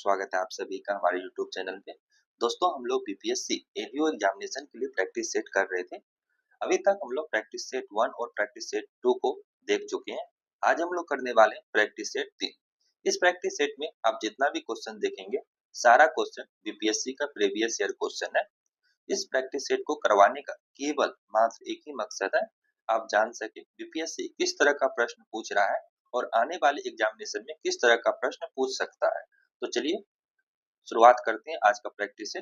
स्वागत है आप सभी का हमारे यूट्यूब चैनल पे। दोस्तों हम लोग बीपीएससी एडीओ एग्जामिनेशन के लिए प्रैक्टिस सेट कर रहे थे। अभी तक हम लोग प्रैक्टिस सेट 1 और प्रैक्टिस सेट 2 को देख चुके हैं। आज हम लोग करने वाले हैं प्रैक्टिस सेट 3। इस प्रैक्टिस सेट में आप जितना भी क्वेश्चन देखेंगे सारा क्वेश्चन बीपीएससी का प्रीवियस ईयर क्वेश्चन है। इस प्रैक्टिस सेट को करवाने का केवल मात्र एक ही मकसद है, आप जान सके बीपीएससी किस तरह का प्रश्न पूछ रहा है और आने वाले एग्जामिनेशन में किस तरह का प्रश्न पूछ सकता है। तो चलिए शुरुआत करते हैं आज का प्रैक्टिस से।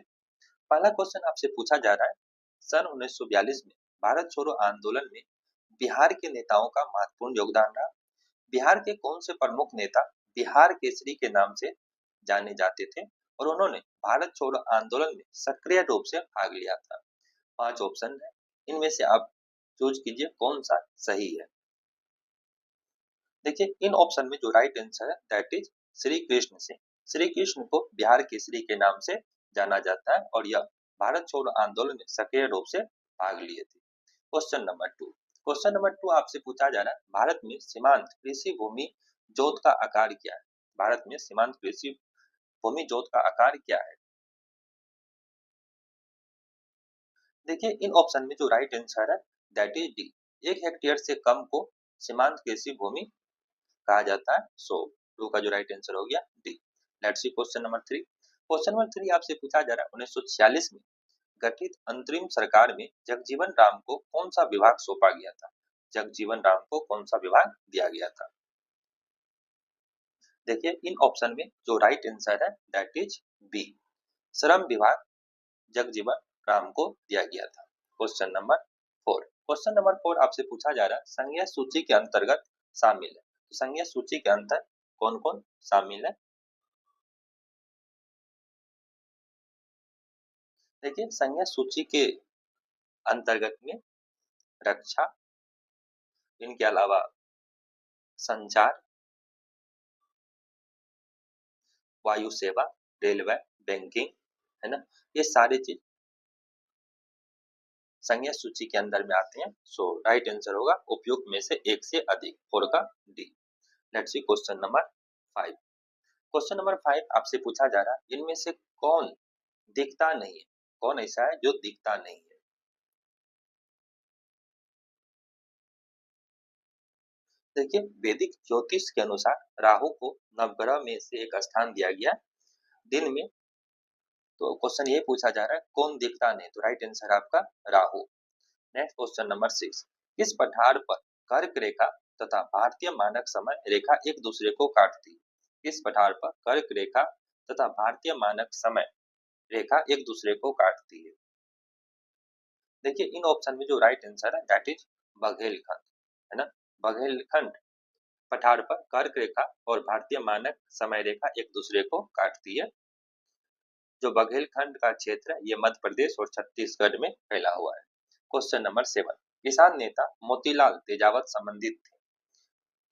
पहला क्वेश्चन आपसे पूछा जा रहा है, सन 1942 में भारत छोड़ो आंदोलन में बिहार के नेताओं का महत्वपूर्ण योगदान रहा। बिहार के कौन से प्रमुख नेता बिहार केसरी के नाम से जाने जाते थे और उन्होंने भारत छोड़ो आंदोलन में सक्रिय रूप से भाग लिया था। 5 ऑप्शन है, इनमें से आप चूज कीजिए कौन सा सही है। देखिए इन ऑप्शन में जो राइट आंसर है दैट इज श्री कृष्ण सिंह। श्री कृष्ण को बिहार केसरी के नाम से जाना जाता है और यह भारत छोड़ो आंदोलन में सक्रिय रूप से भाग लिए थे। क्वेश्चन नंबर 2 आपसे पूछा जा रहा है, भारत में सीमांत कृषि भूमि जोत का आकार क्या है। भारत में सीमांत कृषि भूमि जोत का आकार क्या है। देखिए इन ऑप्शन में जो राइट आंसर है दैट इज डी। 1 हेक्टेयर से कम को सीमांत कृषि भूमि कहा जाता है। सो 2 का जो राइट आंसर हो गया D. Let's see question number 3। Question number 3 आपसे पूछा जा रहा है, 1946 में गठित अंतरिम सरकार में जगजीवन राम को कौन सा विभाग सौंपा गया था। जगजीवन राम को कौन सा विभाग दिया गया था। देखिए इन ऑप्शन में जो राइट आंसर है दैट इज बी, श्रम विभाग जगजीवन राम को दिया गया था। क्वेश्चन नंबर 4 आपसे पूछा जा रहा है, संज्ञा सूची के अंतर्गत शामिल है। तो संज्ञा सूची के अंतर कौन कौन शामिल है। देखिए संज्ञा सूची के अंतर्गत में रक्षा, इनके अलावा संचार, वायु सेवा, रेलवे, बैंकिंग, है ना, ये सारे चीज संज्ञा सूची के अंदर में आते हैं। सो राइट आंसर होगा उपयुक्त में से एक से अधिक, 4 का D. Let's see question number 5। Question number 5 आपसे पूछा जा रहा है, इनमें से कौन दिखता नहीं है। कौन ऐसा है जो दिखता नहीं है। देखिए वैदिक ज्योतिष के अनुसार राहु को नवग्रह में से एक स्थान दिया गया दिन में। तो क्वेश्चन ये पूछा जा रहा है कौन दिखता नहीं, तो राइट आंसर आपका राहु। Next question number 6। किस पठार पर कर्क रेखा तथा भारतीय मानक समय रेखा एक दूसरे को काटती है। किस पठार पर कर्क रेखा तथा भारतीय मानक समय रेखा एक दूसरे को काटती है। देखिए इन ऑप्शन में जो राइट आंसर है दैट इज बघेलखंड, है ना। बघेलखंड पठार पर कर्क रेखा और भारतीय मानक समय रेखा एक दूसरे को काटती है। जो बघेलखंड का क्षेत्र है ये मध्य प्रदेश और छत्तीसगढ़ में फैला हुआ है। Question number 7। किसान नेता मोतीलाल तेजावत संबंधित थे।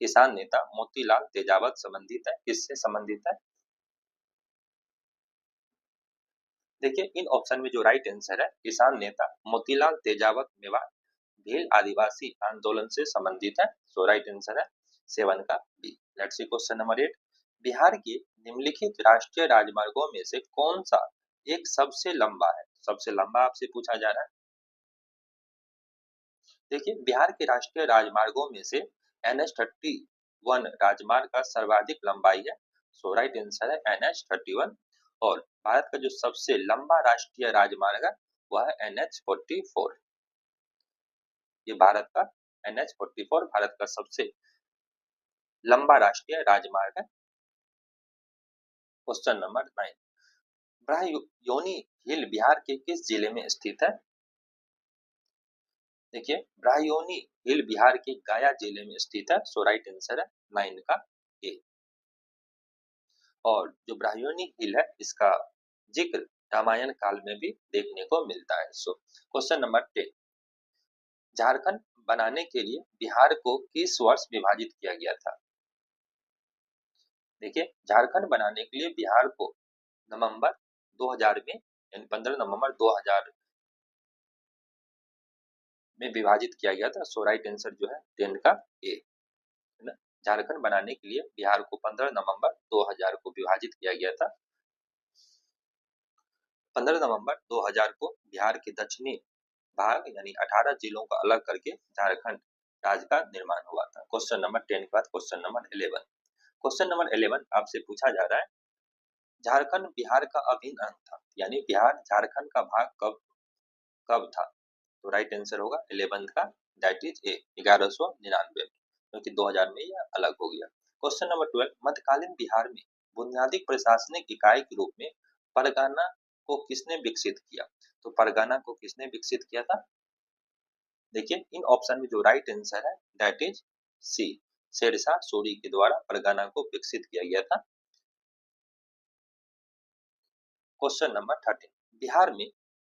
किसान नेता मोतीलाल तेजावत संबंधित है, किससे संबंधित है। देखिए इन ऑप्शन में जो राइट आंसर है किसान नेता मोतीलाल तेजावत मेवात भील आदिवासी आंदोलन से संबंधित है। सो राइट आंसर है 7 का B. Let's see question number 8। Bihar के निम्नलिखित राष्ट्रीय राजमार्गों में से कौन सा एक सबसे लंबा है। सबसे लंबा आपसे पूछा जा रहा है। देखिए बिहार के राष्ट्रीय राजमार्गों में से NH-31 राजमार्ग का सर्वाधिक लंबाई है। सो राइट आंसर है NH-31। और भारत का जो सबसे लंबा राष्ट्रीय राजमार्ग है वह है NH-44। ये भारत का NH-44 भारत का सबसे लंबा राष्ट्रीय राजमार्ग है। Question number 9। ब्राह्योनी हिल बिहार के किस जिले में स्थित है। देखिए ब्राह्योनी हिल बिहार के गया जिले में स्थित है। सो राइट आंसर है 9 का ए। और जो ब्राह्योनी हिल है इसका जिक्र रामायण काल में भी देखने को मिलता है। So question number 10। झारखंड बनाने के लिए बिहार को किस वर्ष विभाजित किया गया था। देखिए झारखंड बनाने के लिए बिहार को नवंबर 2000 में, यानी 15 नवंबर 2000 में विभाजित किया गया था। सो राइट आंसर जो है 10 का ए, है ना। झारखंड बनाने के लिए बिहार को 15 नवंबर 2000 को विभाजित किया गया था। 15 नवंबर 2000 को बिहार के दक्षिणी भाग यानी 18 जिलों को अलग करके झारखंड राज्य का निर्माण हुआ था। क्वेश्चन नंबर 10 के बाद क्वेश्चन नंबर 11। क्वेश्चन नंबर 11 आपसे पूछा जा रहा है, झारखंड बिहार का अभिन्न अंग था, यानी बिहार झारखंड का भाग कब कब था? तो राइट आंसर होगा 11 का, दैट इज ए 1199, क्योंकि 2000 में यह अलग हो गया। क्वेश्चन नंबर 12, मध्यकालीन बिहार में बुनियादी प्रशासनिक इकाई के रूप में परगना को किसने विकसित किया? तो परगना को किसने विकसित किया था? देखिए इन ऑप्शन में जो राइट आंसर है that is C, Shershah Suri के द्वारा परगना को विकसित किया गया था। क्वेश्चन नंबर 13, बिहार में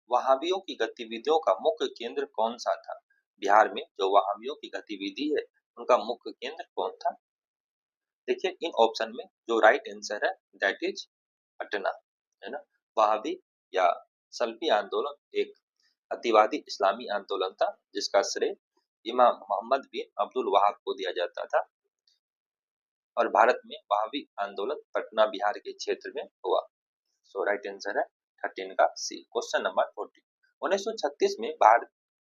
वहाबियों की गतिविधियों का मुख्य केंद्र कौन सा था? बिहार में जो वहाबियों की गतिविधि है उनका मुख्य केंद्र कौन था? देखिए इन ऑप्शन में जो राइट आंसर है दैट इज पटना, है ना। वहाबी या सल्फी आंदोलन एक अतिवादी इस्लामी आंदोलन था जिसका श्रेय इमाम मोहम्मद बिन अब्दुल वहाब को दिया जाता था, और भारत में वहाबी आंदोलन पटना बिहार के क्षेत्र में हुआ। सो राइट आंसर है 13 का सी। क्वेश्चन नंबर 14,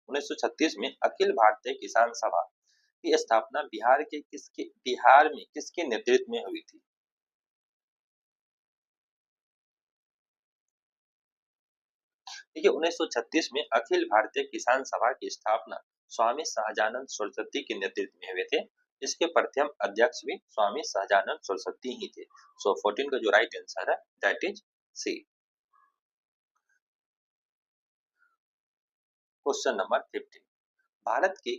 1936 में अखिल भारतीय किसान सभा की स्थापना बिहार में किसके नेतृत्व में हुई थी? देखिए 1936 में अखिल भारतीय किसान सभा की स्थापना स्वामी सहजानंद सरस्वती के नेतृत्व में हुए थे। इसके प्रथम अध्यक्ष भी स्वामी सहजानंद सरस्वती ही थे। सो 14 का जो राइट आंसर है that is C. Question number 15, Bharat के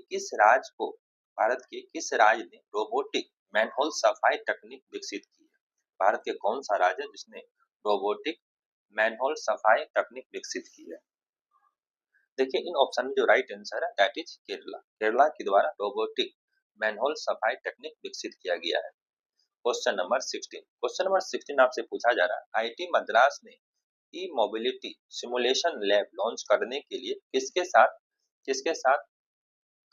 किस राज्य ने रोबोटिक मैनहोल सफाई तकनीक विकसित की है? भारत के कौन सा राज्य है जिसने रोबोटिक मैनहोल सफाई तकनीक विकसित की है? देखिए इन ऑप्शन में जो राइट आंसर है दैट इज केरला। केरला के द्वारा रोबोटिक मैनहोल सफाई तकनीक विकसित किया गया है। क्वेश्चन नंबर 16, क्वेश्चन नंबर 16 आपसे पूछा जा रहा है, आईटी मद्रास ने ई मोबिलिटी सिमुलेशन लैब लॉन्च करने के लिए किसके साथ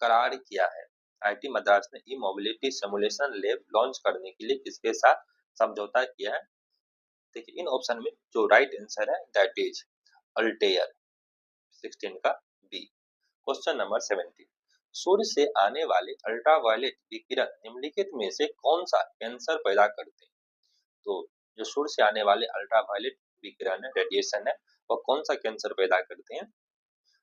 करार किया है? आईटी मद्रास ने ई मोबिलिटी सिमुलेशन लैब लॉन्च करने के लिए किसके साथ समझौता किया है? देखिए इन ऑप्शन में जो राइट आंसर है दैट इज अल्टेयर, 16 का बी। क्वेश्चन नंबर 17, सूर्य से आने वाले अल्ट्रावायलेट विकिरण निम्नलिखित में से कौन सा कैंसर पैदा करते हैं? तो जो सूर्य से आने वाले अल्ट्रावायलेट विकिरण है, रेडिएशन है, वह कौन सा कैंसर पैदा करते हैं?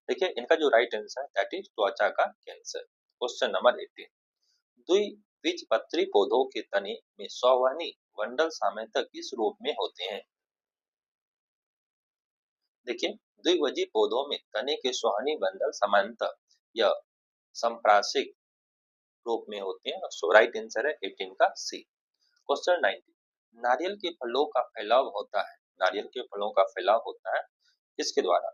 देखिए इनका जो राइट आंसर दैट इज त्वचा का कैंसर। क्वेश्चन नंबर 18, द्विबीजपत्री पौधों के तने में संवहनी मंडल सामान्यतः किस रूप में होते हैं? देखिए द्विबीजीय पौधों में तने के संवहनी मंडल सामान्यतः या संप्राशिक रूप में होते हैं। सो राइट आंसर है 18 का सी। क्वेश्चन 19, नारियल के फलों का फैलाव होता है, नारियल के फलों का फैलाव होता है किसके द्वारा?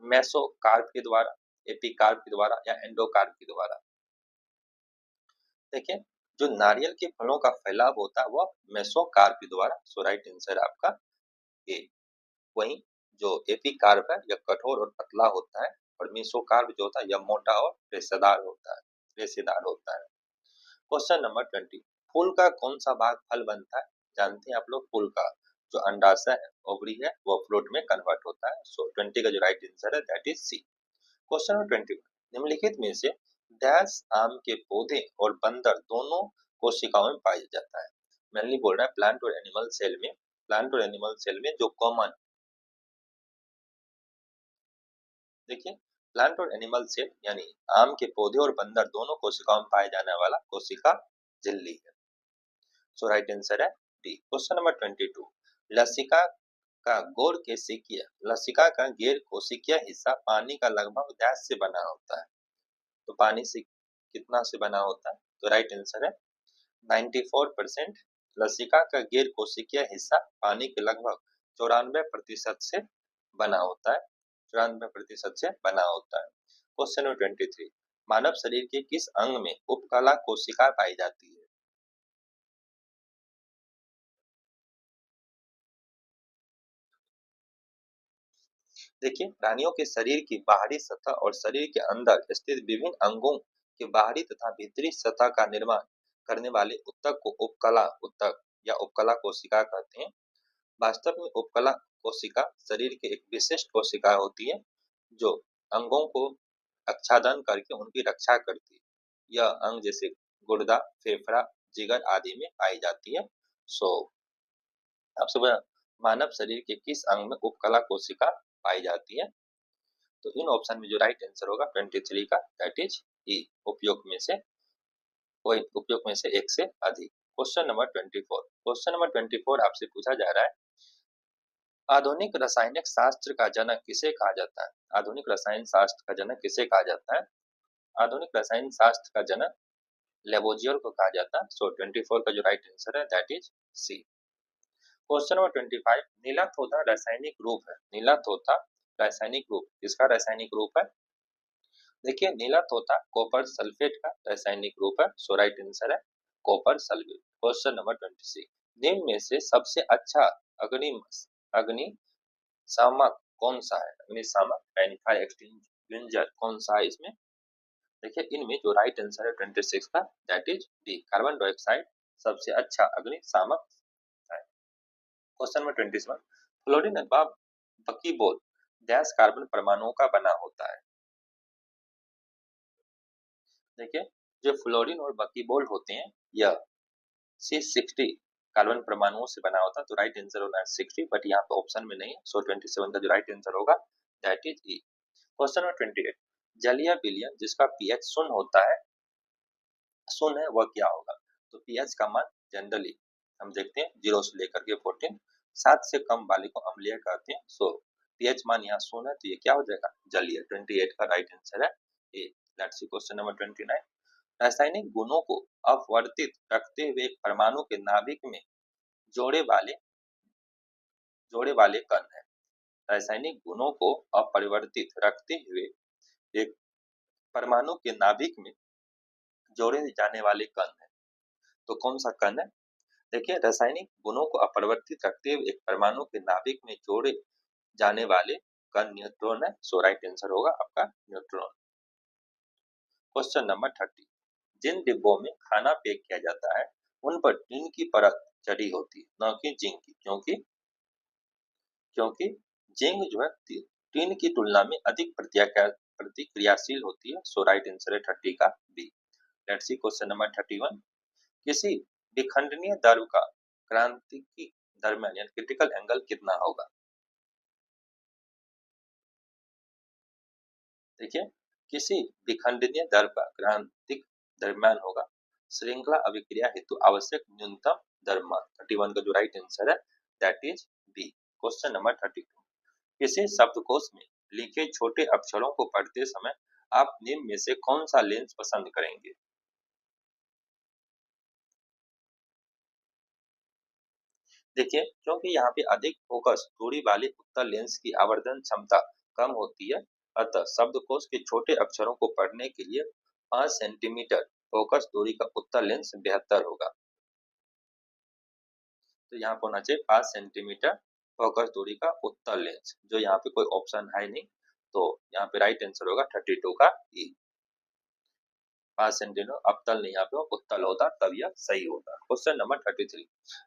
मेसोकार्प के द्वारा, एपिकार्प के द्वारा या एंडोकार्प के द्वारा? देखिए जो नारियल के फलों का फैलाव होता है वह मेसोकार्प के द्वारा। सो राइट आंसर आपका ए। वहीं जो एपिकार्प है यह कठोर और पतला होता है, और मेसोकार्प जो होता है यह मोटा और रेशेदार होता है। क्वेश्चन नंबर 20, फूल का कौन सा भाग फल बनता है? जानते हैं आप लोग फूल का जो अंडाशय है, ओवरी है, वो फ्रूट में कन्वर्ट होता है। सो 20 का जो राइट आंसर है that is C. Question number 21, निम्नलिखित में से डैश आम के पौधे और बंदर दोनों कोशिकाओं में पाया जाता है? मेनली बोल रहा है प्लांट और एनिमल सेल में जो कॉमन, देखिए प्लांट और एनिमल सेल यानी आम के पौधे और बंदर दोनों कोशिकाओं में पाए जाने वाला कोशिका झिल्ली है। सो राइट आंसर है डी। क्वेश्चन नंबर 22, लसिका लसिका का गैर कोशिकीय हिस्सा पानी का लगभग डैश से बना होता है? तो पानी से कितना से बना होता है? तो राइट आंसर है 94%। लसिका का गैर कोशिकीय हिस्सा पानी के लगभग 94% से बना होता है, 94% से बना होता है। क्वेश्चन नंबर 23, मानव शरीर के किस अंग में उपकला कोशिका पाई जाती है? देखिए प्राणियों के शरीर की बाहरी सतह और शरीर के अंदर स्थित विभिन्न अंगों के बाहरी तथा भीतरी सतह का निर्माण करने वाले ऊतक को उपकला ऊतक या उपकला कोशिका कहते हैं। वास्तव में उपकला कोशिका शरीर की एक विशिष्ट कोशिका होती है जो अंगों को आच्छादन करके उनकी रक्षा करती है। यह अंग जैसे गुर्दा, फेफड़ा, जिगर आदि में पाई जाती है। सो आपसे बोला, मानव शरीर के किस अंग में उपकला कोशिका पाई जाती है? तो इन ऑप्शन में जो राइट आंसर होगा 23 का, दैट इज ई, उपयुक्त में से कोई उपयुक्त में से एक से अधिक। क्वेश्चन नंबर 24, क्वेश्चन नंबर 24 आपसे पूछा जा रहा है, आधुनिक रासायनिक शास्त्र का जनक किसे कहा जाता है? आधुनिक रसायन शास्त्र का जनक किसे कहा जाता है? आधुनिक रसायन शास्त्र का जनक लेबोजियर को कहा जाता है। सो 24 का जो राइट आंसर है that is C. Question number 25, नीला थोथा रासायनिक रूप है। नीला थोथा रासायनिक रूप किसका रासायनिक रूप है? देखिए, नीला तोता कॉपर सल्फेट का रासायनिक रूप है। सो राइट आंसर है कॉपर सल्फेट। क्वेश्चन नंबर 26, निम्न में से सबसे अच्छा अग्नि अग्निशामक कौन सा है? अग्निशामक यानी फायर एक्सटिंग्विशर कौन सा है इसमें? देखिए, इनमें जो राइट आंसर है 26 का, that is D, carbon dioxide सबसे अच्छा अग्निशामक है। क्वेश्चन नंबर 27, फ्लोरीन अथवा बकीबोल गैस कार्बन परमाणुओं का बना होता है। देखिए, जो फ्लोरीन और बकीबोल होते हैं यह C60 कार्बन परमाणुओं से बना होता है। तो राइट आंसर होना है 60, बट यहाँ पे ऑप्शन में नहीं है। सो 27 का जो राइट आंसर होगा that is E. Question number 28, जलीय विलयन जिसका पीएच शून्य होता है, शून्य है, वह क्या होगा? तो पीएच का मान जनरली हम देखते हैं 0 से लेकर के 14, 7 से कम वाले को अम्लीय कहते हैं। सो पीएच मान यहाँ शून्य है, तो ये क्या हो जाएगा? जलीय। 28 का राइट आंसर है ए। लेट्स सी क्वेश्चन नंबर 29, रासायनिक गुणों को अपवर्तित रखते हुए एक परमाणु के नाभिक में जोड़े वाले कण है। रासायनिक गुणों को अपरिवर्तित रखते हुए एक परमाणु के नाभिक में जोड़े जाने वाले कण है, तो कौन सा कण है? देखिए, रासायनिक गुणों को अपरिवर्तित रखते हुए एक परमाणु के नाभिक में जोड़े जाने वाले कण न्यूट्रॉन है। सो राइट आंसर होगा आपका न्यूट्रॉन। क्वेश्चन नंबर 30, जिन डिब्बों में खाना पैक किया जाता है उन पर टिन की परत चढ़ी होती है, न कि जिंक की। क्योंकि जिंक जो है टिन की तुलना में अधिक प्रतिक्रियाशील होती है। सो राइट आंसर है 30 का B. Let's see question number 31, किसी विखंडनीय द्रव का क्रांतिकी दरम्यान यानी क्रिटिकल एंगल कितना होगा? देखिए, किसी विखंडनीय द्रव का क्रांतिक दरम्यान होगा श्रृंखला अभिक्रिया हेतु आवश्यक न्यूनतम द्रव्यमान। 31 का जो राइट आंसर है that is B. Question number 32, किसी शब्दकोश में लिखे छोटे अक्षरों को पढ़ते समय आप निम्न में से कौन सा लेंस पसंद करेंगे? देखिए, क्योंकि यहाँ पे अधिक फोकस दूरी वाले उत्तल लेंस की आवर्धन क्षमता कम होती है, अतः शब्दकोश के छोटे अक्षरों को पढ़ने के लिए 5 सेंटीमीटर फोकस दूरी का उत्तल लेंस बेहतर होगा। तो यहाँ पर होना चाहिए 5 सेंटीमीटर फोकस दूरी का उत्तल लेंस, जो यहाँ पे कोई ऑप्शन है नहीं, तो यहाँ पे राइट आंसर होगा 32 का ई। 5 सेंटीमीटर अवतल नहीं, यहाँ पे उत्तल होता तब यह सही होता। क्वेश्चन नंबर 33,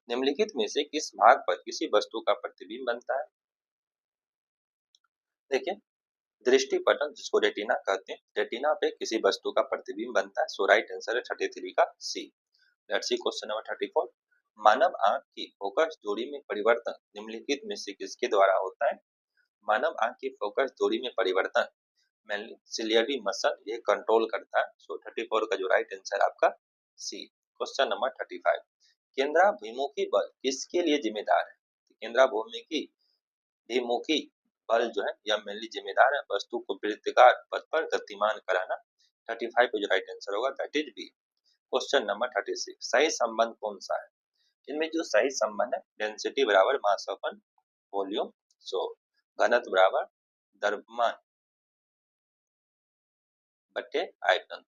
निम्नलिखित में से किस भाग पर किसी वस्तु का प्रतिबिंब बनता है? देखिए, दृष्टि पटल जिसको रेटिना कहते हैं, रेटिना पे किसी वस्तु का प्रतिबिंब बनता है। सो राइट आंसर है 33 का सी। लेट्स सी क्वेश्चन नंबर 34, मानव आंख की फोकस दूरी में परिवर्तन निम्नलिखित में से किसके द्वारा होता है? मानव आंख की फोकस दूरी में परिवर्तन मेनली सिलियरी मसल ये कंट्रोल करता है। सो 34 का जो राइट आंसर आपका सी। क्वेश्चन नंबर 35, केंद्राभिमुखी बल किसके लिए जिम्मेदार है? केंद्राभिमुखी विमुखी बल जो है यह मेनली जिम्मेदार है वस्तु को वृत्ताकार पथ पर गतिमान कराना। 35 पे जो राइट आंसर होगा that is B. Question number 36, सही संबंध कौन सा है? इनमें जो सही संबंध है, डेंसिटी बराबर मास अपन वॉल्यूम, सो घनत्व बराबर द्रव्यमान बटे आयतन।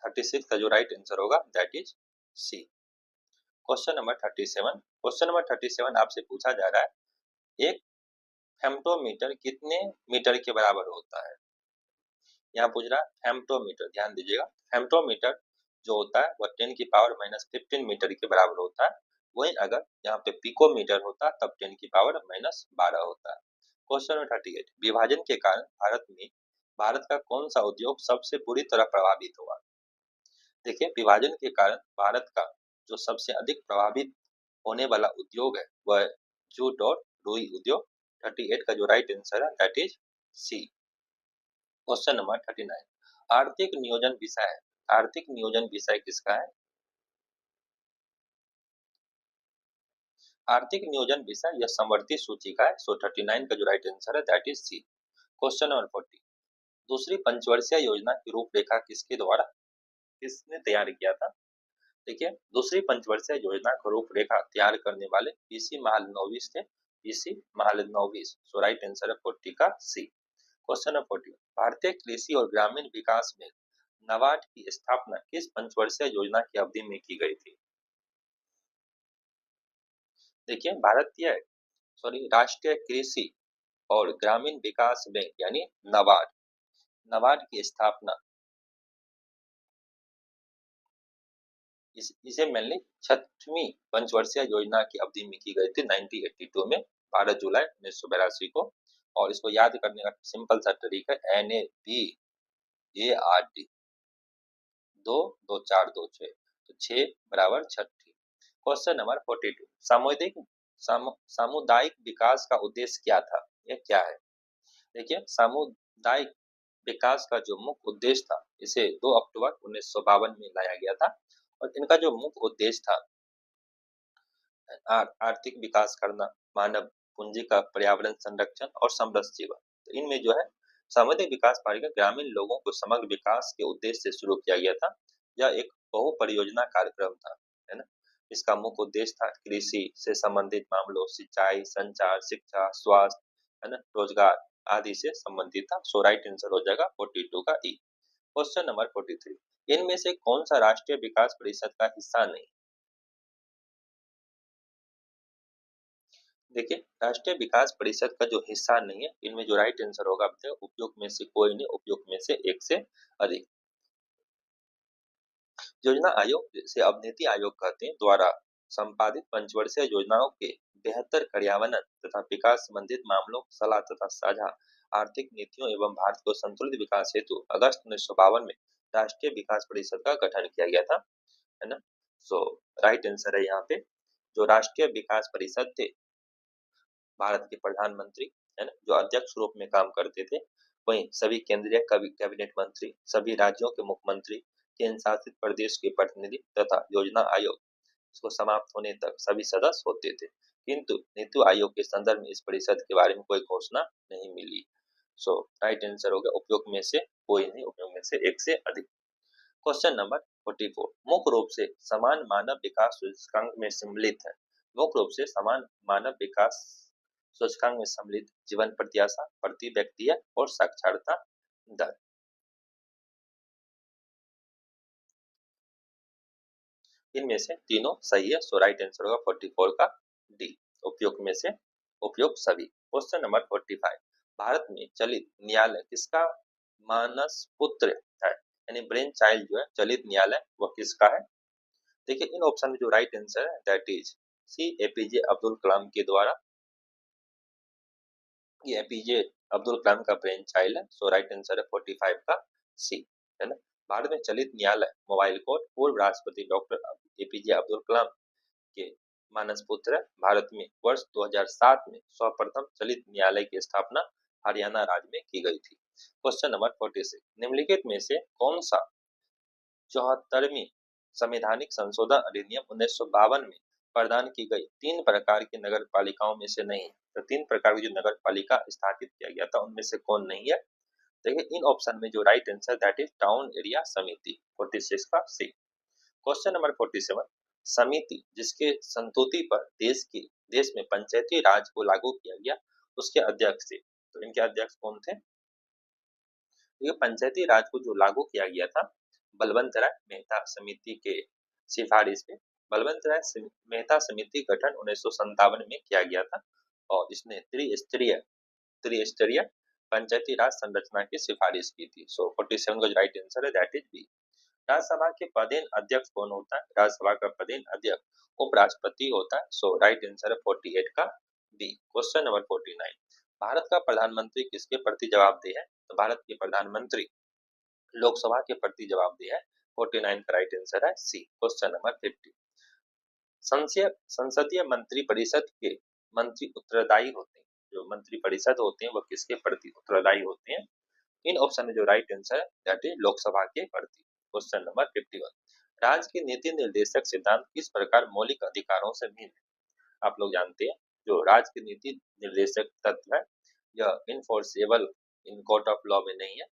36 का जो राइट आंसर होगा that is C. Question number 37, question number 37 आपसे पूछा जा रहा है, एक फेम्टोमीटर कितने मीटर के बराबर होता है? यहाँ पूछ रहा है फेम्टोमीटर, ध्यान दीजिएगा, फेम्टोमीटर जो होता है वह 10 की पावर -15 मीटर के बराबर होता है। वहीं अगर यहाँ पे पिकोमीटर होता तब 10⁻⁻12 होता। क्वेश्चन नंबर 38, विभाजन के कारण भारत का कौन सा उद्योग सबसे बुरी तरह प्रभावित हुआ? देखिए, विभाजन के कारण भारत का जो सबसे अधिक प्रभावित होने वाला उद्योग है वह है जूट और रुई उद्योग। 38 का जो राइट आंसर है that is C. Question number 39, आर्थिक नियोजन विषय है। आर्थिक नियोजन विषय किसका है? आर्थिक नियोजन विषय यह समवर्ती सूची का है। सो 39 का जो राइट आंसर है that is C. Question number 40, दूसरी पंचवर्षीय योजना की रूपरेखा किसने तैयार किया था? देखिए, दूसरी पंचवर्षीय योजना को रूपरेखा तैयार करने वाले पीसी महालनोबिस थे। पीसी महालनोबिस। सो राइट आंसर है 40 का सी। क्वेश्चन नंबर 41, भारतीय कृषि और ग्रामीण विकास में नाबार्ड की स्थापना किस पंचवर्षीय योजना की अवधि में की गई थी? देखिए, राष्ट्रीय कृषि और ग्रामीण विकास बैंक यानी नाबार्ड नाबार्ड की स्थापना इसे मेनली छठवीं पंचवर्षीय योजना की अवधि में की गई थी 1982 में 12 जुलाई 1982 को। और इसको याद करने का सिंपल सा तरीका है NABARD 2 2 4 2 6, तो 6 बराबर छठी। क्वेश्चन नंबर 42, सामुदायिक विकास का उद्देश्य क्या था? यह क्या है? देखिए, सामुदायिक विकास का जो मुख्य उद्देश्य था इसे 2 अक्टूबर 1952 में लाया गया था। और इनका जो मुख्य उद्देश्य था आर्थिक विकास करना, मानव पूंजी का पर्यावरण संरक्षण और समृद्ध जीवन। तो इनमें जो है सामुदायिक विकास पार्टी ग्रामीण लोगों को समग्र विकास के उद्देश्य से शुरू किया गया था। यह एक बहु परियोजना कार्यक्रम था, है ना। इसका मुख्य उद्देश्य था कृषि से संबंधित मामलों, सिंचाई, संचार, शिक्षा, स्वास्थ्य, है ना, रोजगार आदि से संबंधित था। सो राइट आंसर हो जाएगा 42 का ई। क्वेश्चन नंबर 43, इनमें से कौन सा राष्ट्रीय विकास परिषद का हिस्सा नहीं? देखिए, राष्ट्रीय विकास परिषद का जो हिस्सा नहीं है, इनमें जो राइट आंसर होगा उपयुक्त में से कोई नहीं, उपयुक्त में से एक से अधिक। योजना आयोग से अब नीति आयोग कहते हैं द्वारा संपादित पंचवर्षीय योजनाओं के बेहतर कार्यान्वयन तथा विकास संबंधित मामलों, सलाह तथा साझा आर्थिक नीतियों एवं भारत को संतुलित विकास हेतु अगस्त 1952 में राष्ट्रीय विकास परिषद का गठन किया गया था, है ना। सो राइट आंसर है यहाँ पे जो राष्ट्रीय विकास परिषद थे भारत के प्रधानमंत्री, है ना, जो अध्यक्ष रूप में काम करते थे। वहीं सभी केंद्रीय कैबिनेट मंत्री, सभी राज्यों के मुख्यमंत्री, केंद्र शासित प्रदेश के प्रतिनिधि तथा योजना आयोग इसको समाप्त होने तक सभी सदस्य होते थे। किंतु नीति आयोग के संदर्भ में इस परिषद के बारे में कोई घोषणा नहीं मिली। सो राइट आंसर हो गया उपयुक्त में से कोई नहीं, उपयुक्त में से एक से अधिक। क्वेश्चन नंबर 44, मुख्य रूप से समान मानव विकास सूचकांक में सम्मिलित है। मुख्य रूप से समान मानव विकास सूचकांक में सम्मिलित जीवन प्रत्याशा, प्रति व्यक्ति और साक्षरता दर। इनमें से तीनों सही है। सो राइट आंसर होगा 44 का डी, उपयुक्त में से उपयुक्त सभी। क्वेश्चन नंबर 45, भारत में चलित न्यायालय किसका मानस पुत्र है? यानी ब्रेन चाइल्ड जो है चलित न्यायालय वह किसका है? देखिए, इन ऑप्शन में जो राइट आंसर है that is C, APJ Abdul Kalam के द्वारा। ये एपीजे अब्दुल कलाम का ब्रेन चाइल्ड है। सो राइट आंसर है 45 का सी, है ना। भारत में चलित न्यायालय मोबाइल कोर्ट पूर्व राष्ट्रपति डॉक्टर एपीजे अब्दुल कलाम के मानस पुत्र है। भारत में वर्ष 2007 में सर्वप्रथम चलित न्यायालय की स्थापना हरियाणा राज्य में की गई थी। क्वेश्चन नंबर 46, निम्नलिखित में से कौन सा 74वीं संवैधानिक संशोधन अधिनियम 1952 में प्रदान की गई 3 प्रकार की नगर पालिकाओं में से नहीं है? तो 3 प्रकार की जो नगर पालिका स्थापित किया गया था उनमें से कौन नहीं है? देखिए, इन ऑप्शन में जो right answer that is town area समिति, 46 का सी। क्वेश्चन नंबर 47, समिति जिसके संतुति पर देश में पंचायती राज को लागू किया गया उसके अध्यक्ष थे। तो इनके अध्यक्ष कौन थे? ये पंचायती राज को जो लागू किया गया था बलवंत राय मेहता समिति के सिफारिश पे बलवंत राय मेहता समिति गठन 1957 में किया गया था और इसने त्रिस्तरीय पंचायती राज संरचना की सिफारिश की थी। सो 47 का राइट आंसर है दैट इज बी। राज्यसभा के पदेन अध्यक्ष कौन होता है? राज्यसभा का पदेन अध्यक्ष उपराष्ट्रपति होता है। सो राइट आंसर है 48 का बी। क्वेश्चन नंबर 49, भारत का प्रधानमंत्री किसके प्रति जवाबदेह है? तो भारत के प्रधानमंत्री लोकसभा के प्रति जवाबदेह है। 49 का राइट आंसर है सी। क्वेश्चन नंबर 50, संसदीय मंत्री परिषद के मंत्री उत्तरदायी होते हैं। जो मंत्री परिषद होते हैं वो किसके प्रति उत्तरदायी होते हैं? इन ऑप्शन में जो राइट आंसर है दैट इज लोकसभा के प्रति। क्वेश्चन नंबर 51, राज्य के नीति निर्देशक सिद्धांत किस प्रकार मौलिक अधिकारों से भिन्न है? आप लोग जानते हैं जो राज्य के नीति निर्देशक तत्व है यह enforceable in court of law में नहीं है,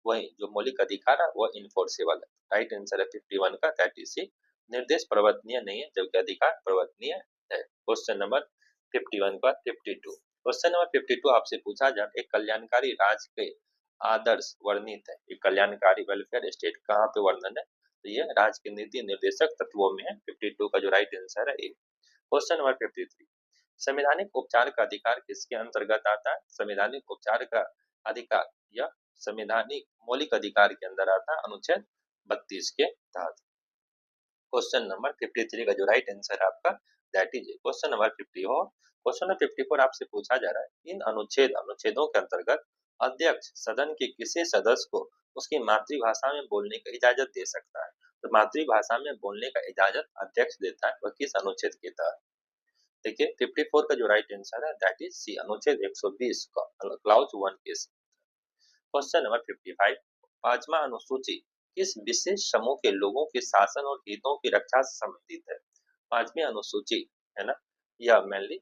वही जो मौलिक अधिकार है वह इनफोर्सेबल है। राइट आंसर है 51 का दैट इज सी। निर्देश प्रवर्तनीय नहीं है जबकि अधिकार प्रवर्तनीय है। क्वेश्चन नंबर 51 का 52, क्वेश्चन नंबर 52 आपसे पूछा जाए एक कल्याणकारी राज्य के आदर्श वर्णित है। एक कल्याणकारी वेलफेयर स्टेट कहाँ पे वर्णन है? तो ये राज्य के नीति निर्देशक तत्वों में है। 52 का जो राइट आंसर है ए। क्वेश्चन नंबर 53, संवैधानिक उपचार का अधिकार किसके अंतर्गत आता है? संवैधानिक उपचार का अधिकार या संवैधानिक मौलिक अधिकार के अंदर आता है अनुच्छेद 32 के तहत। क्वेश्चन नंबर 53 का जो राइट आंसर है आपका that is question number 54। Question number 54 आपसे पूछा जा रहा है इन अनुच्छेदों के अंतर्गत अध्यक्ष सदन के किसी सदस्य को उसकी मातृभाषा में बोलने की इजाजत दे सकता है? तो मातृभाषा में बोलने का इजाजत अध्यक्ष देता है वह किस अनुच्छेद के तहत? देखिए 54 का जो राइट आंसर है दैट इज सी अनुच्छेद 120 का क्लाउज 1 के। क्वेश्चन नंबर 55, पांचवा अनुसूची किस विशेष समूह के लोगों के शासन और हितों की रक्षा से संबंधित है? पांचवी अनुसूची है ना यह मेनली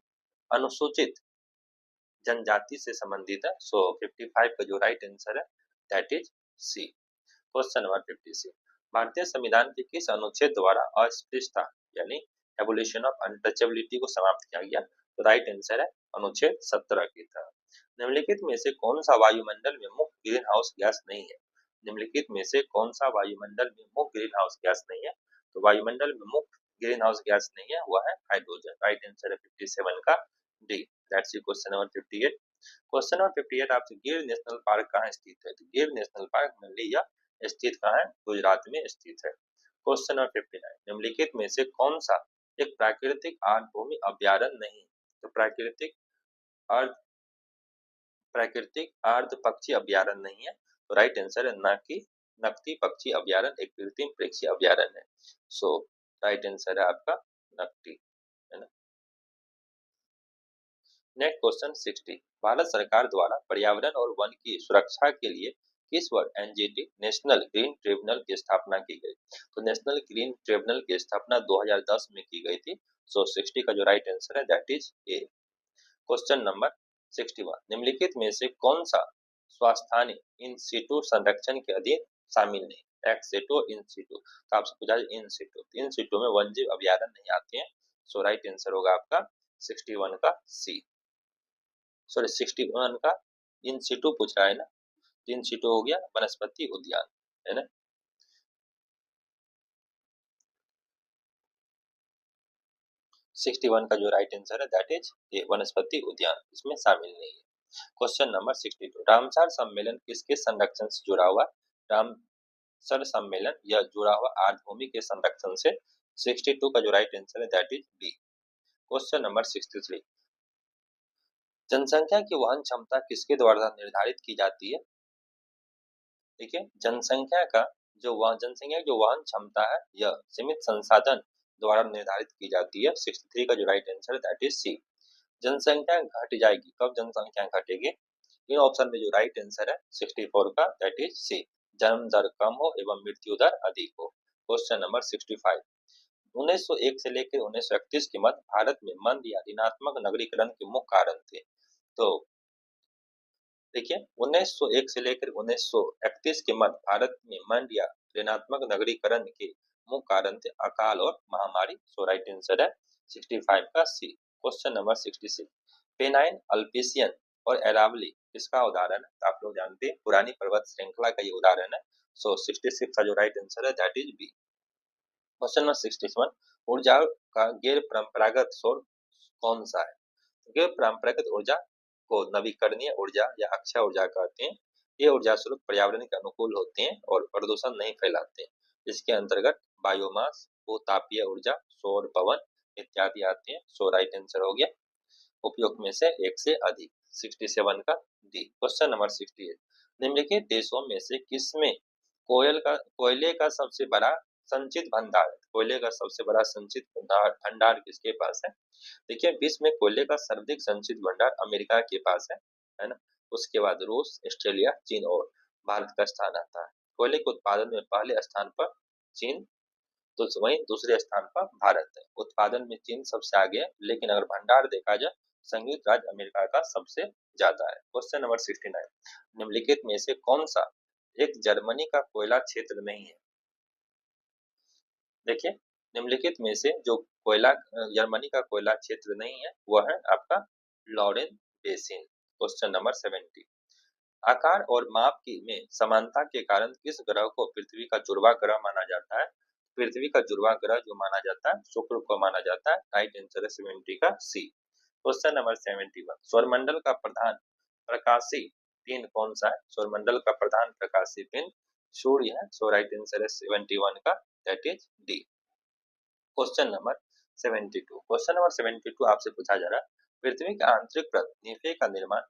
अनुसूचित जनजाति से संबंधित है। सो 55 का जो राइट आंसर है that is C. Question number 56, भारतीय संविधान के किस अनुच्छेद द्वारा अस्पृश्यता यानी एबोलिशन ऑफ अनटचेबिलिटी को समाप्त किया गया? तो राइट आंसर है अनुच्छेद 17 के तहत। निम्नलिखित में से कौन सा वायुमंडल में मुक्त ग्रीन हाउस गैस नहीं है? निम्नलिखित में से कौन सा वायुमंडल में मुक्त ग्रीन हाउस गैस नहीं है? तो वायुमंडल में मुक्त ग्रीन हाउस गैस नहीं है वह है हाइड्रोजन। राइट आंसर है 57 का D. That's question number 58। Question number 58 आपसे गिर नेशनल पार्क कहाँ स्थित है? तो गिर नेशनल पार्क मेनली यह स्थित कहाँ है? गुजरात में स्थित है। क्वेश्चन नंबर 59, निम्नलिखित में से कौन सा एक प्राकृतिक आर्द्रभूमि अभ्यारण्य नहीं? तो प्राकृतिक आर्द्र पक्षी अभ्यारण्य नहीं है। तो राइट आंसर है नकटी पक्षी अभ्यारण्य एक कृत्रिम पक्षी अभ्यारण्य है। सो राइट आंसर है आपका नकटी, है ना। नेक्स्ट क्वेश्चन 60, भारत सरकार द्वारा पर्यावरण और वन की सुरक्षा के लिए किस वर्ष एनजीटी नेशनल ग्रीन ट्रिब्यूनल की स्थापना की गई? तो नेशनल ग्रीन ट्रिब्यूनल की स्थापना 2010 में की गई थी। सो 60 का जो राइट आंसर है that is a. Question number 61, निम्नलिखित में से कौन सा स्वास्थ्य इन सिटू संरक्षण के अधीन शामिल नहीं? एक्स सिटू इन सिटू, तो आपसे पूछा इन सिटू में वन्यजीव अभ्यारण्य नहीं आते हैं। सो राइट आंसर होगा आपका 61 का सी। सॉरी 61 का इन सिटू पूछ रहा है ना, इन सिटू हो गया वनस्पति उद्यान, है ना। सिक्सटी वन का जो राइट आंसर है दैट इज ये वनस्पति उद्यान इसमें शामिल नहीं है। क्वेश्चन नंबर 62, रामसर सम्मेलन किसके संरक्षण से जुड़ा हुआ? रामसर सम्मेलन यह जुड़ा हुआ आर्द्रभूमि के संरक्षण से। 62 का जो राइट आंसर है that is B. Question number 63, जनसंख्या की वहन क्षमता किसके द्वारा निर्धारित की जाती है? देखिए जनसंख्या की जो वहन क्षमता है यह सीमित संसाधन द्वारा निर्धारित की जाती है। 63 का जो राइट आंसर है दैट इज सी। जनसंख्या घट जाएगी, कब जनसंख्या घटेगी? इन ऑप्शन में जो राइट आंसर है 64 का दैट इज सी, जन्म दर कम हो एवं मृत्यु दर अधिक हो। क्वेश्चन नंबर 65, 1901 से लेकर 1931 के मध्य भारत में मंद या ऋणात्मक नगरीकरण के मुख्य कारण थे। तो देखिए 1901 से लेकर 1931 के मध्य भारत में मंद या ऋणात्मक नगरीकरण के मुख्य कारण थे अकाल और महामारी। सो राइट आंसर है 65 का सी। क्वेश्चन नंबर 66, पेनाइन अल्पेशियन और एरावली इसका उदाहरण है? तो आप लोग जानते हैं पुरानी पर्वत श्रृंखला का ये उदाहरण है। सो 66 का जो राइट आंसर है that is B. Question number 61, ऊर्जा का गैर परंपरागत सोर्स कौन सा है? गैर परंपरागत ऊर्जा को नवीकरणीय ऊर्जा या अक्षय ऊर्जा कहते हैं। ये ऊर्जा स्रोत पर्यावरण के अनुकूल होते हैं और प्रदूषण नहीं फैलाते हैं। इसके अंतर्गत बायोमास, भूतापीय ऊर्जा, सौर, पवन इत्यादि आते हैं। सो राइट आंसर हो गया उपयोग में से एक से अधिक। 67 का डी। क्वेश्चन नंबर 68, निम्नलिखित देशों में से किसमें कोयले का सबसे बड़ा संचित भंडार है? कोयले का सबसे बड़ा संचित भंडार किसके पास है? देखिए, विश्व में कोयले का सर्वाधिक संचित भंडार अमेरिका के पास है ना। उसके बाद रूस, ऑस्ट्रेलिया, चीन और भारत का स्थान आता है। कोयले के उत्पादन में पहले स्थान पर चीन, तो वहीं दूसरे स्थान पर भारत है। उत्पादन में चीन सबसे आगे है, लेकिन अगर भंडार देखा जाए संयुक्त राज्य अमेरिका का सबसे ज्यादा है। क्वेश्चन नंबर 69, निम्नलिखित में से कौन सा एक जर्मनी का कोयला क्षेत्र नहीं है? देखिए, निम्नलिखित में से जो कोयला जर्मनी का कोयला क्षेत्र नहीं है वह है आपका लॉरेन बेसिन। क्वेश्चन नंबर 70, आकार और माप की में समानता के कारण किस ग्रह को पृथ्वी का जुड़वा ग्रह माना जाता है? पृथ्वी का जुड़वा ग्रह जो माना जाता है शुक्र को माना जाता है। राइट आंसर है 70 का सी। क्वेश्चन नंबर 71, सौरमंडल का प्रधान प्रकाशीय पिंड कौन सा है? सौरमंडल का प्रधान प्रकाशीय पिंड सूर्य है। सो राइट आंसर है 71 का, that is D. Question number 72, question number 72 आपसे पूछा जा रहा है, पृथ्वी का आंतरिक परत निफे का निर्माण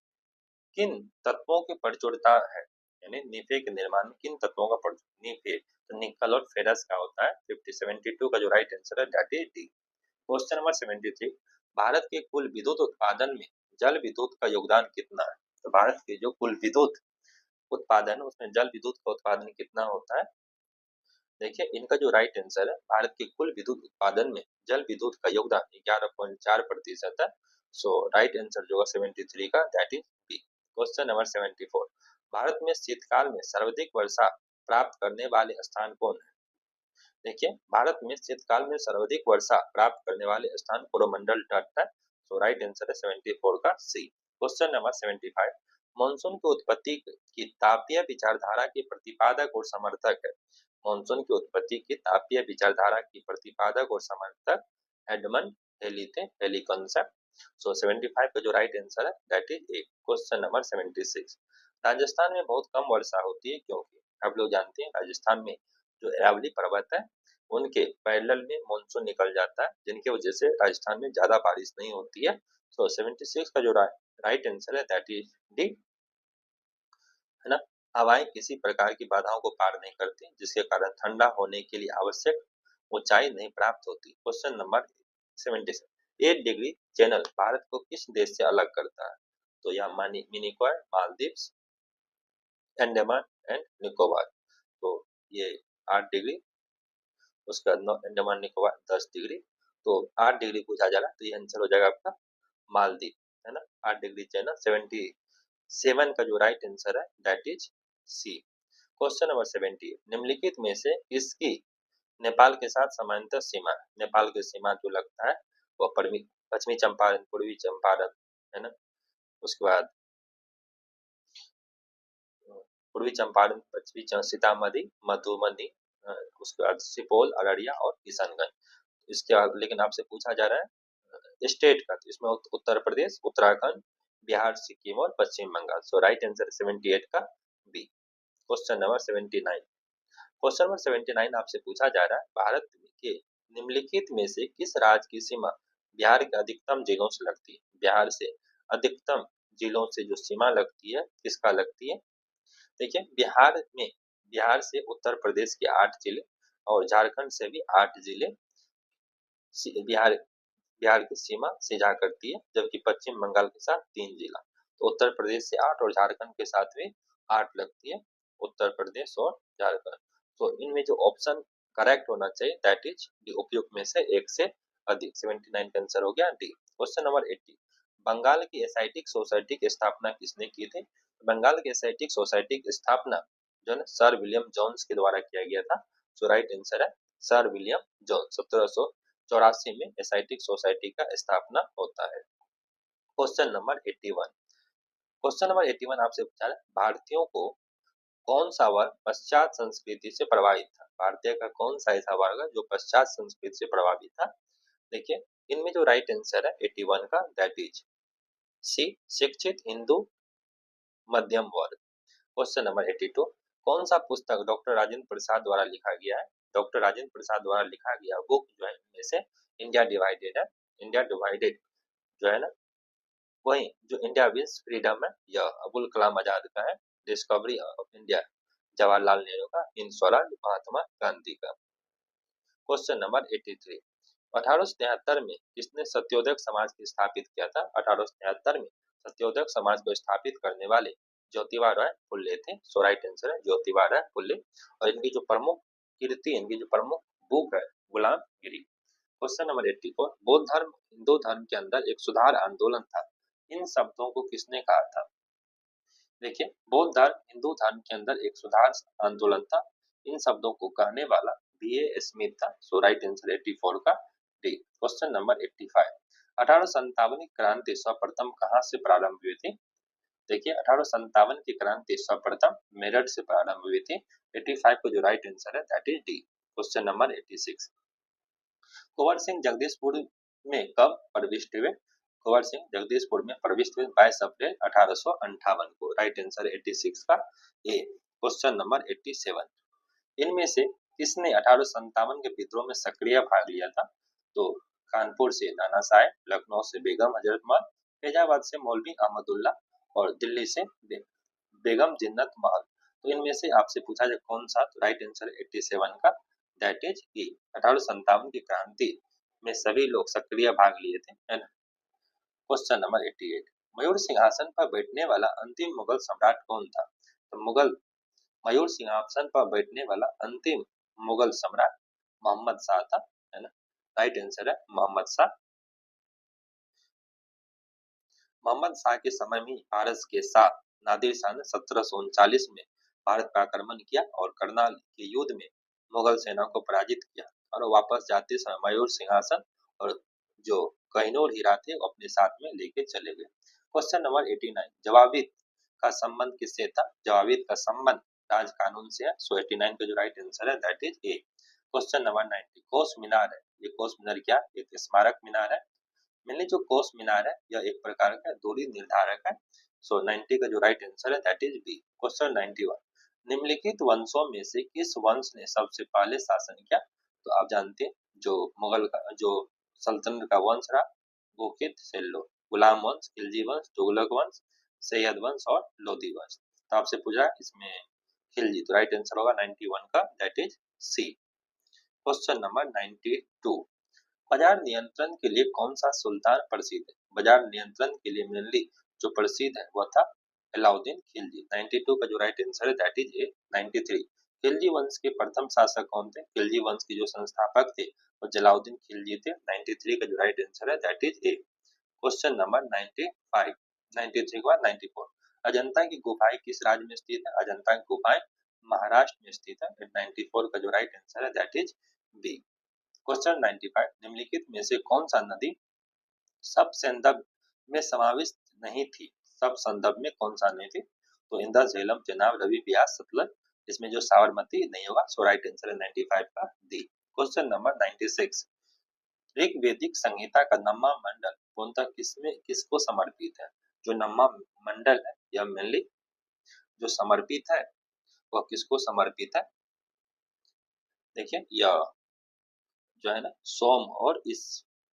किन तत्वों की प्रचुरता है? यानी निफे के निर्माण में किन तत्वों का निफे तो निकल और फेरस का होता है। 72 का जो राइट आंसर है that is D. Question number 73, Bharat के कुल विद्युत उत्पादन में जल विद्युत का योगदान कितना है? तो भारत के जो कुल विद्युत उत्पादन उसमें जल विद्युत का उत्पादन कितना होता है? देखिए, इनका जो राइट आंसर है, भारत के कुल विद्युत उत्पादन में जल विद्युत का योगदान 11.4% है। सो राइट आंसर जो है 73 का, that is B. Question number 74, Bharat में शीतकाल में सर्वाधिक वर्षा प्राप्त करने वाले स्थान कौन है? देखिए, भारत में शीतकाल में सर्वाधिक वर्षा प्राप्त करने वाले स्थान कोरोमंडल तट है। सो राइट आंसर है 74 का सी। क्वेश्चन नंबर 75, मानसून की उत्पत्ति की तापीय विचारधारा के प्रतिपादक और समर्थक है? मानसून की उत्पत्ति की तापीय विचारधारा की प्रतिपादक और समर्थक एडमंड हेली थे, हेली कॉन्सेप्ट। सो 75 का जो राइट आंसर है that is a. Question number 76, Rajasthan में बहुत कम वर्षा होती है क्योंकि? आप लोग जानते हैं राजस्थान में जो अरावली पर्वत है उनके पैरेलल में मानसून निकल जाता है, जिनकी वजह से राजस्थान में ज्यादा बारिश नहीं होती है। सो 76 का जो राइट आंसर है दैट इज डी, है ना। हवाएं किसी प्रकार की बाधाओं को पार नहीं करती, जिसके कारण ठंडा होने के लिए आवश्यक ऊंचाई नहीं प्राप्त होती। Question number 77, 8 degree channel Bharat को किस देश से अलग करता है? तो यह मिनिकॉय, मालदीव्स, अंडमान एंड निकोबार। तो ये 8 डिग्री, उसके बाद अंडमान निकोबार 10 डिग्री। तो 8 डिग्री पूछा जा रहा है तो ये आंसर हो जाएगा आपका मालदीव, है ना। 8 डिग्री चैनल 77 का जो राइट आंसर है that is C. Question number 70, निम्नलिखित में से किसकी नेपाल के साथ समांतर सीमा है? नेपाल की सीमा जो लगता है वह पश्चिमी चंपारण, पूर्वी चंपारण, है ना। उसके बाद पूर्वी चंपारण, पश्चिमी सीतामढ़ी, मधुबनी, उसके बाद सुपौल, अररिया और किशनगंज। इसके बाद लेकिन आपसे पूछा जा रहा है स्टेट का, तो इसमें उत्तर प्रदेश, उत्तराखंड, बिहार, सिक्किम और Paschim Bangal. So right answer 78 का B. Question number 79, question number 79 आपसे पूछा जा रहा है, भारत के निम्नलिखित में से किस राज्य की सीमा बिहार के अधिकतम जिलों से लगती है? बिहार से अधिकतम जिलों से जो सीमा लगती है किसका लगती है? देखिए, बिहार से उत्तर प्रदेश के 8 जिले और झारखंड से भी 8 जिले बिहार बिहार की सीमा साझा करती है, जबकि पश्चिम बंगाल के साथ 3 जिला। तो उत्तर प्रदेश से 8 और झारखंड के साथ भी 8 लगती है, उत्तर प्रदेश और झारखंड। तो इनमें जो ऑप्शन करेक्ट होना चाहिए दैट इज डी, उपयुक्त में से एक से अधिक। 79 का आंसर हो गया डी। क्वेश्चन नंबर 80, बंगाल की एसाइटिक सोसाइटी की स्थापना किसने की थी? बंगाल की एसाइटिक सोसाइटी की स्थापना जो है सर विलियम जोन्स के द्वारा किया गया था। सो राइट आंसर है सर विलियम जोन्स। 1784 में एसाइटिक सोसाइटी का स्थापना होता है। क्वेश्चन नंबर 81, क्वेश्चन नंबर 81 आपसे पूछा है, भारतीयों को कौन सा वर्ग पश्चात संस्कृति से प्रभावित था? भारतीय का कौन सा ऐसा वर्ग है जो पश्चात संस्कृति से प्रभावित था? देखिए, इनमें जो राइट आंसर है 81 का दैट इज सी, शिक्षित हिंदू मध्यम वर्ग। क्वेश्चन नंबर 82, कौन सा पुस्तक डॉक्टर राजेंद्र प्रसाद द्वारा लिखा गया है? डॉक्टर राजेंद्र प्रसाद द्वारा लिखा गया बुक जो है इनमें से इंडिया डिवाइडेड है। इंडिया डिवाइडेड जो है ना, वही जो इंडिया विंस फ्रीडम है यह अबुल कलाम आजाद का है। Discovery of India Jawaharlal Nehru का। इन स्वराज महात्मा गांधी का। क्वेश्चन नंबर 83, 1873 में किसने सत्योदय समाज को स्थापित किया था? 1873 में सत्योदय समाज को स्थापित करने वाले ज्योतिबा राय फुल्ले थे। सो राइट आंसर है ज्योतिबा राय फुल्ले। और इनकी जो प्रमुख कृति, इनकी जो प्रमुख बुक है गुलामगिरी। क्वेश्चन नंबर 84, बौद्ध धर्म हिंदू धर्म के अंदर एक सुधार आंदोलन था। इन शब्दों को किसने कहा था? देखिए, बौद्ध धर्म हिंदू धर्म के अंदर एक सुधार आंदोलन था। इन शब्दों को कहने वाला B.A. स्मिथ था। सो राइट आंसर 84 का डी। क्वेश्चन नंबर 85, 1857 की क्रांति सर्वप्रथम कहां से प्रारंभ हुई थी? देखिए, 1857 की क्रांति सर्वप्रथम मेरठ से प्रारंभ हुई थी। 85 को जो राइट आंसर है that is D. Question number 86, Kunwar Singh Jagdishpur में कब प्रविष्ट हुए? कुंवर सिंह जगदीशपुर में प्रविष्ट हुए 22 अप्रैल 1858 को। राइट आंसर 86 का ए। क्वेश्चन नंबर 87, इनमें से किसने 1857 के विद्रोह में सक्रिय भाग लिया था? तो कानपुर से नाना साहेब, लखनऊ से बेगम हजरत महल, फैजाबाद से मौलवी अहमदुल्ला और दिल्ली से बेगम जिन्नत महल। तो इनमें से आपसे पूछा जाए कौन सा, तो राइट आंसर 87 का दैट इज ई। 1857 की क्रांति में सभी लोग सक्रिय भाग लिए थे, है ना। क्वेश्चन नंबर 88, मयूर सिंहासन पर बैठने वाला अंतिम मुगल सम्राट कौन था? तो मयूर सिंहासन पर बैठने वाला अंतिम मुगल सम्राट मोहम्मद शाह था, है ना। राइट आंसर है मोहम्मद शाह। मोहम्मद शाह के समय में फारस के शाह नादिर शाह ने 1739 में भारत पर आक्रमण किया और करनाल के युद्ध में मुगल सेना को पराजित किया और वापस जाते समय मयूर सिंहासन और जो कोहिनूर हीरा थे वो अपने साथ में लेके चले गए। क्वेश्चन नंबर 89, जवाबित का संबंध किससे था? जवाबित का संबंध राज कानून से है। सो 89 का जो राइट आंसर है that is a. Question number 90, कोस मीनार है, ये कोस मीनार क्या? एक स्मारक मीनार है। मैंने जो कोस मीनार है यह एक प्रकार का दूरी निर्धारक है। सो 90 का जो राइट आंसर है दैट इज बी। क्वेश्चन 91, निम्नलिखित वंशों में से किस वंश ने सबसे पहले शासन किया? तो आप जानते हैं जो मुगल का जो सल्तनत का वंश रहा वो कित सेल्लो, गुलाम वंश, खिलजी वंश, तुगलक वंश, सैयद वंश और लोधी वंश। तो आपसे पूछा इसमें खिलजी, तो राइट आंसर होगा 91 का that is C. Question number 92, बाजार नियंत्रण के लिए कौन सा सुल्तान प्रसिद्ध है? बाजार नियंत्रण के लिए मेनली जो प्रसिद्ध है वह था अलाउद्दीन खिलजी। 92 का जो राइट आंसर है दैट इज ए। 93, खिलजी वंश के प्रथम शासक कौन थे? खिलजी वंश के जो संस्थापक थे वो जलाउद्दीन खिलजी थे। 93 का जो राइट आंसर है that is a. Question number 95, 93 के बाद 94, अजंता की गुफाएं किस राज्य में स्थित है? अजंता की गुफाएं महाराष्ट्र में स्थित है। 94 का जो राइट आंसर है दैट इज बी। क्वेश्चन 95, निम्नलिखित में से कौन सा नदी सब संदर्भ में समाविष्ट नहीं थी? सब संदर्भ में कौन सा नहीं थी? तो इंदस, झेलम, चेनाब, रवि, ब्यास, सतलज। इसमें जो साबरमती नहीं होगा। सो राइट आंसर है 95 का डी। क्वेश्चन नंबर 96, ऋग्वेदिक संहिता का नवमा मंडल पूर्णतः किसको समर्पित है? जो नवमा मंडल है यह मेनली जो समर्पित है वह किसको समर्पित है? देखिए यह जो है ना सोम और इस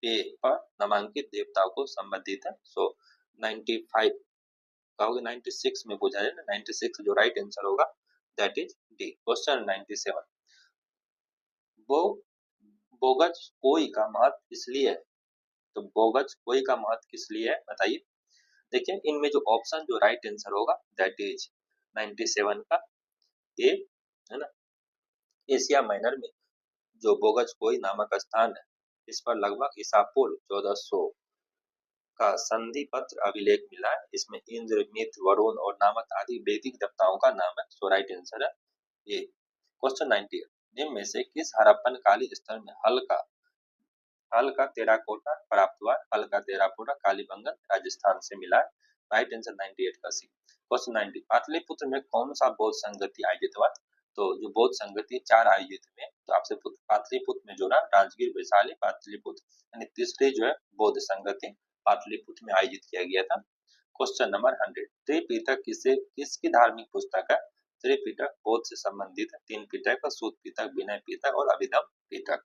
पे पर नामांकित देवताओं को संबंधित है। सो 95 कहोगे 96 में पूछा जाए ना, 96 जो राइट आंसर होगा दैट इज डी। क्वेश्चन 97, वो बोगज कोई का महत्व इसलिए है? तो बोगज कोई का महत्व किस लिए है बताइए। देखिए इनमें जो ऑप्शन जो राइट आंसर होगा दैट इज 97 का ए, है ना। एशिया माइनर में जो बोगज कोई नामक स्थान है इस पर लगभग ईसा पूर्व 1400 का संधि पत्र अभिलेख मिला है। इसमें इंद्र, मित्र, वरुण और नामक आदि वैदिक देवताओं का नाम है। सो राइट आंसर है ए। क्वेश्चन 98, निम्न में से किस हड़प्पन कालीन स्थल में हल का टेराकोटा प्राप्त हुआ? हल का टेराकोटा कालीबंगन राजस्थान से मिला है। राइट आंसर 98 का सी। क्वेश्चन 90, पाटलिपुत्र में कौन सा बौद्ध संगति आयोजित हुआ? तो जो बौद्ध संगति 4 आयोजित हुए तो आपसे पाटलिपुत्र में जो ना राजगीर, वैशाली, पाटलिपुत्र यानी तीसरी जो है बौद्ध संगति पाटलिपुत्र में आयोजित किया गया था। क्वेश्चन नंबर 100, त्रिपिटक किसकी धार्मिक पुस्तक है? त्रिपिटक बौद्ध से संबंधित है। तीन पिटक, सूत पिटक, विनय पिटक और अभिधम पिटक।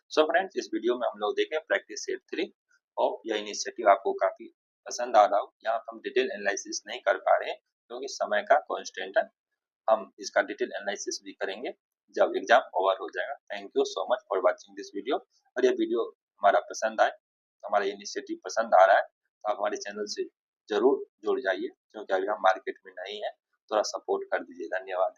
सो फ्रेंड्स, इस वीडियो में हम लोग देखें प्रैक्टिस सेट 3 और यह इनिशिएटिव आपको काफी पसंद आ रहा हो। यहाँ हम डिटेल एनालिसिस नहीं कर पा रहे हैं क्योंकि समय का कॉन्स्टेंट है। हम इसका डिटेल एनालिसिस भी करेंगे जब एग्जाम ओवर हो जाएगा। Thank you so much for watching this video. और ये वीडियो हमारा पसंद आए, हमारा इनिशिएटिव पसंद आ रहा है तो आप हमारे चैनल से जरूर जुड़ जाइए क्योंकि अभी हम मार्केट में नहीं है, थोड़ा सपोर्ट कर दीजिए। धन्यवाद।